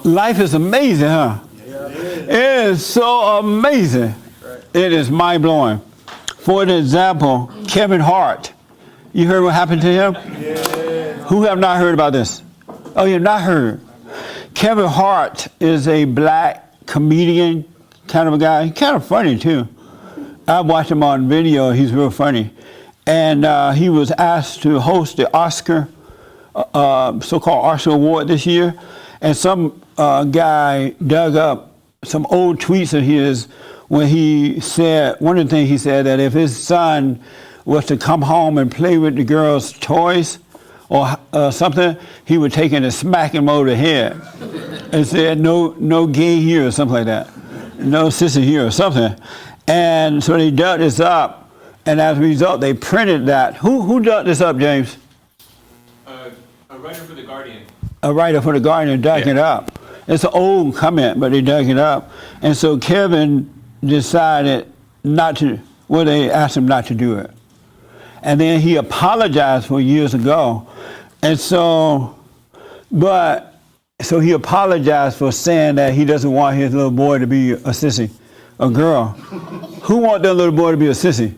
Life is amazing, huh? It is so amazing. It is mind-blowing. For example, Kevin Hart. You heard what happened to him? Who have not heard about this? Oh, you have not heard? Kevin Hart is a black comedian kind of a guy. He's kind of funny, too. I watched him on video. He's real funny. And he was asked to host the Oscar, so-called Oscar Award this year. And some guy dug up some old tweets of his when he said, one of the things he said, that if his son was to come home and play with the girls' toys or something, he would take it and smack him over the head and said, no gay here or something like that. No sissy here or something. And so they dug this up, and as a result, they printed that. Who dug this up, James? A writer for The Guardian. A writer for The Guardian dug it up. It's an old comment, but they dug it up. And so Kevin decided not to, well, they asked him not to do it. And then he apologized for years ago. And so, so he apologized for saying that he doesn't want his little boy to be a sissy, a girl. Who want their little boy to be a sissy?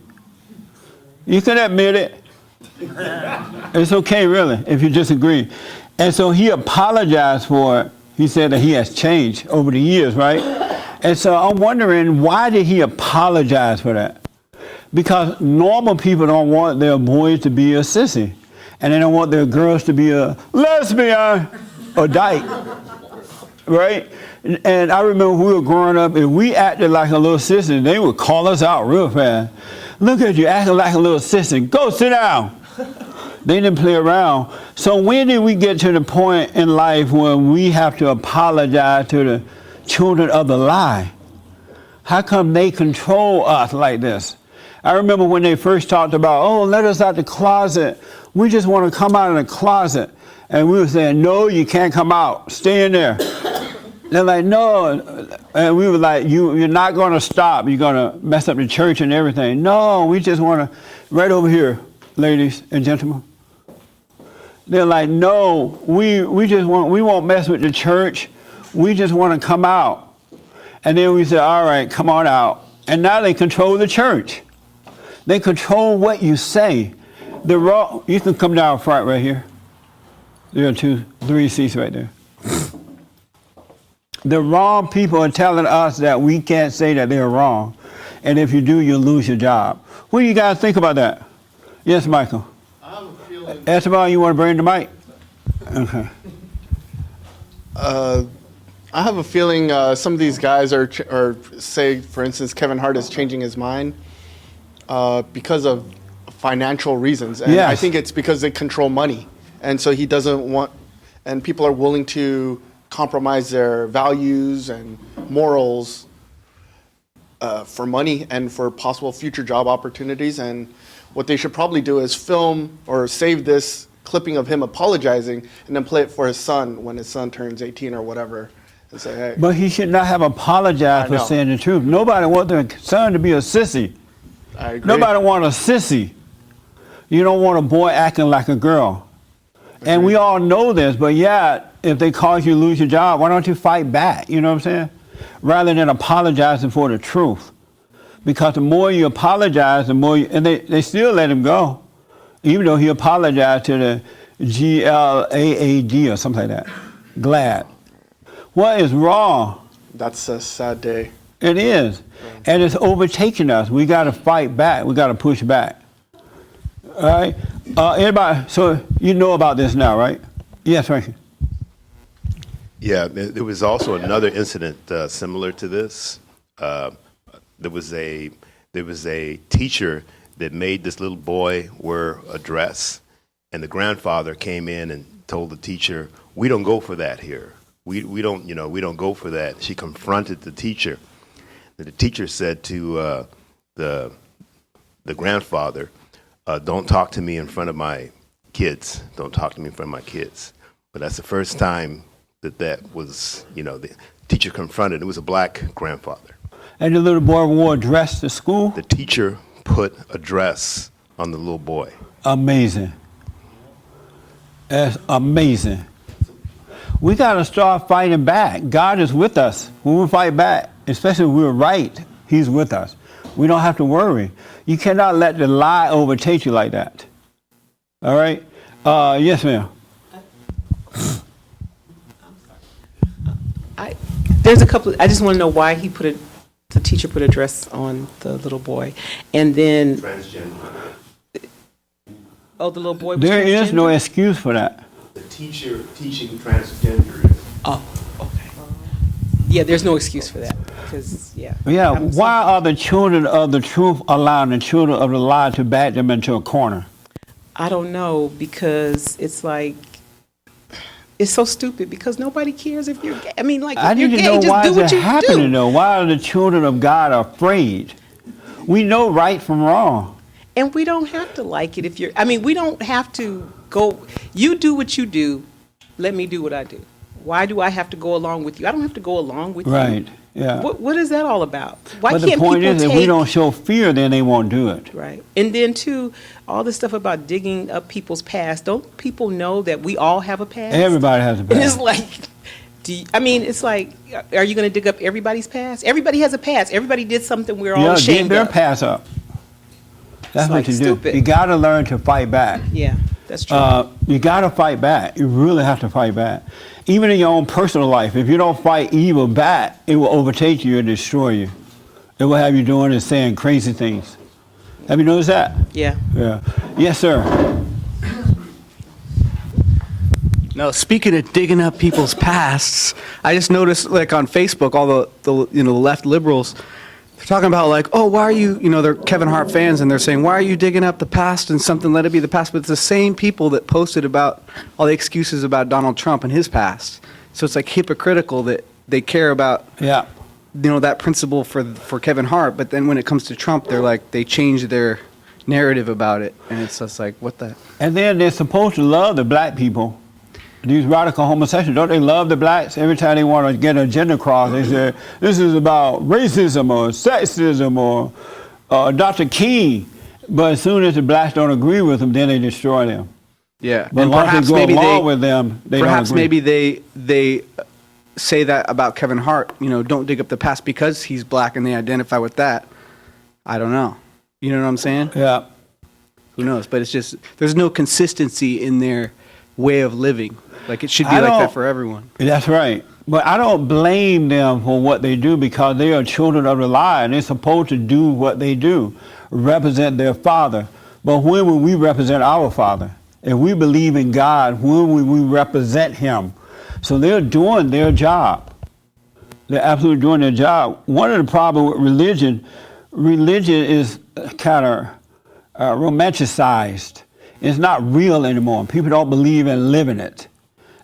You can admit it. It's okay, really, if you disagree. And so he apologized for it. He said that he has changed over the years, right? And so I'm wondering, why did he apologize for that? Because normal people don't want their boys to be a sissy. And they don't want their girls to be a lesbian or dyke, right? And I remember when we were growing up, if we acted like a little sissy, they would call us out real fast. Look at you acting like a little sissy. Go sit down. They didn't play around. So when did we get to the point in life when we have to apologize to the children of the lie? How come they control us like this? I remember when they first talked about, oh, let us out the closet. We just want to come out of the closet. And we were saying, no, you can't come out. Stay in there. They're like, no. And we were like, you're not going to stop. You're going to mess up the church and everything. No, we just want to, right over here, ladies and gentlemen. They're like, no, we won't mess with the church. We just want to come out. And then we said, all right, come on out. And now they control the church. They control what you say. You can come down front right here. There are 3 seats right there. The wrong people are telling us that we can't say that they're wrong. And if you do, you'll lose your job. What do you guys think about that? Yes, Michael. I have a feeling. Esteban, you want to bring the mic? Okay. I have a feeling some of these guys are say, for instance, Kevin Hart is changing his mind because of financial reasons. And yes. I think it's because they control money. And so he doesn't want, and people are willing to compromise their values and morals for money and for possible future job opportunities. And what they should probably do is film or save this clipping of him apologizing and then play it for his son when his son turns 18 or whatever and say, hey. But he should not have apologized for saying the truth. Nobody wants their son to be a sissy. I agree. Nobody wants a sissy. You don't want a boy acting like a girl. And we all know this, but yeah, if they cause you to lose your job, why don't you fight back? You know what I'm saying? Rather than apologizing for the truth. Because the more you apologize, the more and they still let him go. Even though he apologized to the GLAAD or something like that. GLAD. What is wrong? That's a sad day. It is. And it's overtaking us. We got to fight back. We got to push back. All right? Anybody, so you know about this now, right? Yes, Frankie. Yeah, there was also another incident similar to this. There was a teacher that made this little boy wear a dress, and the grandfather came in and told the teacher, "We don't go for that here. We don't go for that." She confronted the teacher. The teacher said to the grandfather, "Don't talk to me in front of my kids. Don't talk to me in front of my kids." But that's the first time that was, the teacher confronted. It was a black grandfather. And the little boy wore a dress to school? The teacher put a dress on the little boy. Amazing. That's amazing. We got to start fighting back. God is with us. When we fight back, especially when we're right, he's with us. We don't have to worry. You cannot let the lie overtake you like that. All right? Yes, ma'am. There's a couple. I just want to know why the teacher put a dress on the little boy, and then Transgender. the little boy. Was There is no transgender? excuse for that. The teacher teaching transgenderism. Oh, okay. Yeah, there's no excuse for that because Yeah, I'm why are the children of the truth allowing the children of the lie to back them into a corner? I don't know because it's like. It's so stupid because nobody cares if you're gay. I mean, like, I if you're need to gay, know just why do is what it you happening do. though? Why are the children of God afraid? We know right from wrong. And we don't have to like it if you're, I mean, we don't have to go, you do what you do, let me do what I do. Why do I have to go along with you? I don't have to go along with Right, you. yeah. What is that all about? Why But can't the point people is, if we don't show fear, then they won't do it. Right. And then, too, all this stuff about digging up people's past, don't people know that we all have a past? Everybody has a And it's past. like, it's like, are you going to dig up everybody's past? Everybody has a past. Everybody did something we're all Yeah, dig ashamed their of. past up. That's what like you stupid. do. You got to learn to fight back. Yeah, that's true. You got to fight back. You really have to fight back. Even in your own personal life, if you don't fight evil back, it will overtake you and destroy you. It will have you doing and saying crazy things. Have you noticed that? Yeah. Yeah. Yes, sir. No, speaking of digging up people's pasts, I just noticed, like, on Facebook, all the left liberals, they're talking about, like, oh, why are you, they're Kevin Hart fans, and they're saying, why are you digging up the past and something, let it be the past? But it's the same people that posted about all the excuses about Donald Trump and his past. So it's, like, hypocritical that they care about, Yeah. that principle for Kevin Hart, but then when it comes to Trump, they're like, they change their narrative about it, and it's just like, what the? And then they're supposed to love the black people. These radical homosexuals, don't they love the blacks? Every time they want to get an agenda across, they say, this is about racism or sexism or Dr. King. But as soon as the blacks don't agree with them, then they destroy them. Yeah, But and once perhaps they go maybe along with them, they perhaps don't agree. maybe they say that about Kevin Hart, don't dig up the past because he's black and they identify with that. I don't know. You know what I'm saying? Yeah. Who knows? But it's just, there's no consistency in their way of living. Like, it should be I like that don't- for everyone. That's right. But I don't blame them for what they do because they are children of the lie and they're supposed to do what they do, represent their father. But when will we represent our father? If we believe in God, when will we represent him? So they're doing their job. They're absolutely doing their job. One of the problems with religion is kind of romanticized. It's not real anymore. People don't believe in living it.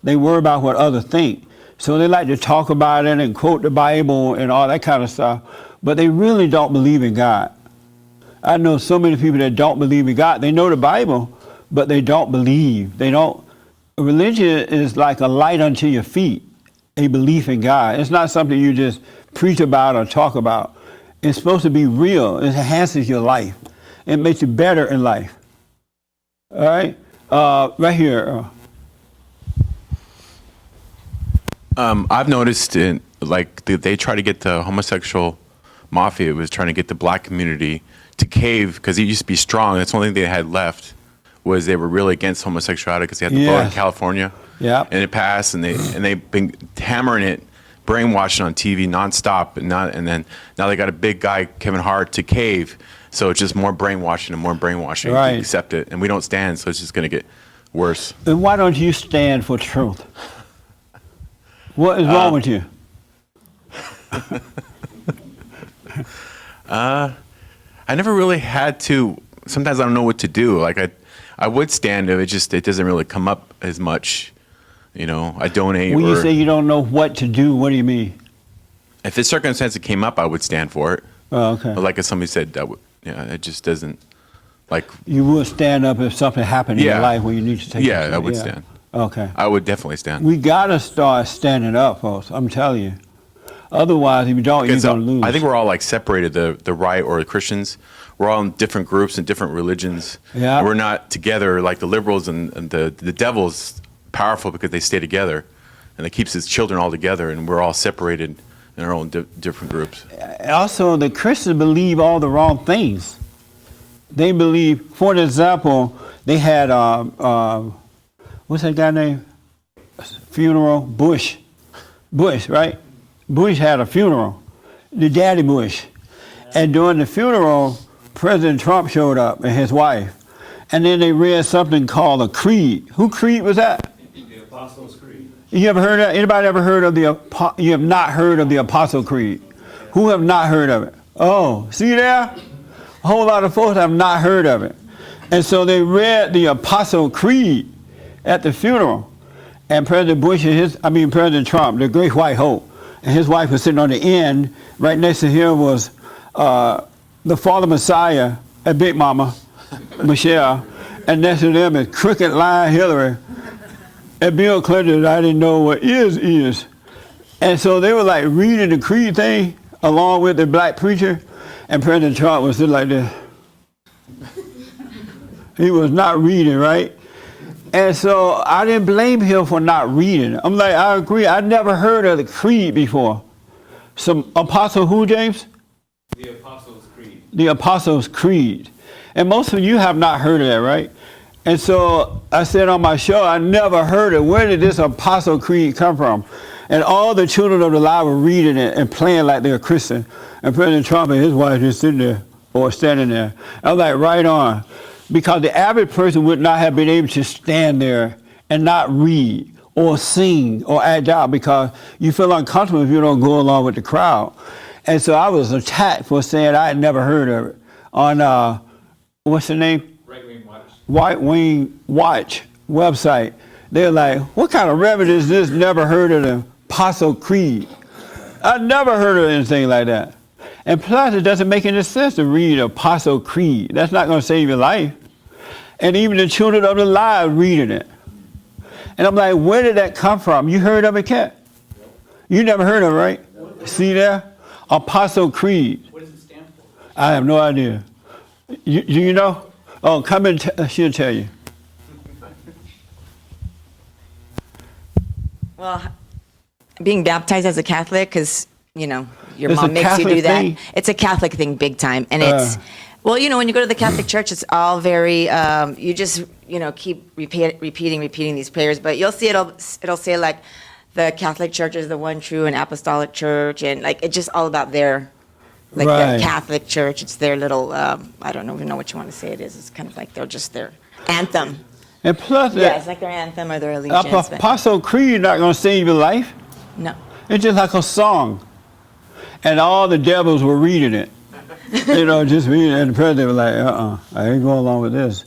They worry about what others think. So they like to talk about it and quote the Bible and all that kind of stuff, but they really don't believe in God. I know so many people that don't believe in God. They know the Bible, but they don't believe. Religion is like a light unto your feet, a belief in God. It's not something you just preach about or talk about. It's supposed to be real. It enhances your life. It makes you better in life. All right? Right here. I've noticed they try to get the homosexual mafia was trying to get the black community to cave because it used to be strong. That's the only thing they had left was they were really against homosexuality because they had the vote in Yes. California. Yeah. And it passed, and they've been hammering it, brainwashing on TV nonstop, and then now they got a big guy, Kevin Hart, to cave. So it's just more brainwashing and more brainwashing. Right. To accept it, and we don't stand, so it's just going to get worse. And why don't you stand for truth? What is wrong with you? I never really had to. Sometimes I don't know what to do. Like I would stand if it doesn't really come up as much. I donate. When you or say you don't know what to do, what do you mean? if the circumstance came up, I would stand for it. Oh, okay. But like if somebody said that, it just doesn't. Like You would stand up if something happened in your Yeah. life where you need to take Yeah, action. I would stand. Okay. I would definitely stand. We got to start standing up, folks. I'm telling you. Otherwise, if you don't, you're Because, going to lose. I think we're all like separated. The right or the Christians, we're all in different groups and different religions. Yeah. And we're not together like the liberals and the devil's powerful because they stay together. and it keeps his children all together, and we're all separated in our own different groups. Also, the Christians believe all the wrong things. They believe, for example, they had, what's that guy name? Funeral, Bush, right? Bush had a funeral, the daddy Bush. And during the funeral, President Trump showed up and his wife. And then they read something called a creed. Who creed was that? The Apostles' Creed. You ever heard of, anybody ever heard of you have not heard of the Apostle Creed? Who have not heard of it? Oh, see there? A whole lot of folks have not heard of it. And so they read the Apostle Creed at the funeral. And President President Trump, the great white hope, and his wife was sitting on the end. Right next to him was the Father Messiah and Big Mama, Michelle. And next to them is Crooked Line Hillary. And Bill Clinton, I didn't know what is. And so they were like reading the creed thing along with the black preacher, and President Trump was sitting like this. He was not reading, right? And so I didn't blame him for not reading. I'm like, I agree. I never heard of the creed before. Some Apostle who, James? The Apostles' Creed. The Apostles' Creed. And most of you have not heard of that, right? And so I said on my show, I never heard it. Where did this Apostle Creed come from? And all the children of the lie were reading it and playing like they're Christian. And President Trump and his wife just sitting there or standing there. I was like, right on. Because the average person would not have been able to stand there and not read or sing or act out because you feel uncomfortable if you don't go along with the crowd. And so I was attacked for saying I had never heard of it. On, what's the name? Right Wing Watch website. They're like, what kind of reverend is this? Never heard of the Apostle Creed. I never heard of anything like that. And plus, it doesn't make any sense to read Apostle Creed. That's not going to save your life. And even the children of the lie are reading it. And I'm like, where did that come from? You heard of it, Kat? You never heard of it, right? See there? Apostle Creed. What does it stand for? I have no idea. You know? Oh, come and she'll tell you. Well, being baptized as a Catholic, because, you know, your It's a mom makes you Catholic do that. thing? It's a Catholic thing big time. And it's, well, you know, when you go to the Catholic Church, it's all very, you just, you know, keep repeating these prayers. But you'll see it'll say, like, the Catholic Church is the one true and apostolic church. And, like, it's just all about their, like, Right. the Catholic Church. It's their little, I don't even know what you want to say it is. It's kind of like they're just their anthem. And plus, Yeah, it's like their anthem or their allegiance. but- Apostle Creed not going to save your life. No. It's just like a song. And all the devils were reading it. You know, just reading it. And the president was like, I ain't going along with this.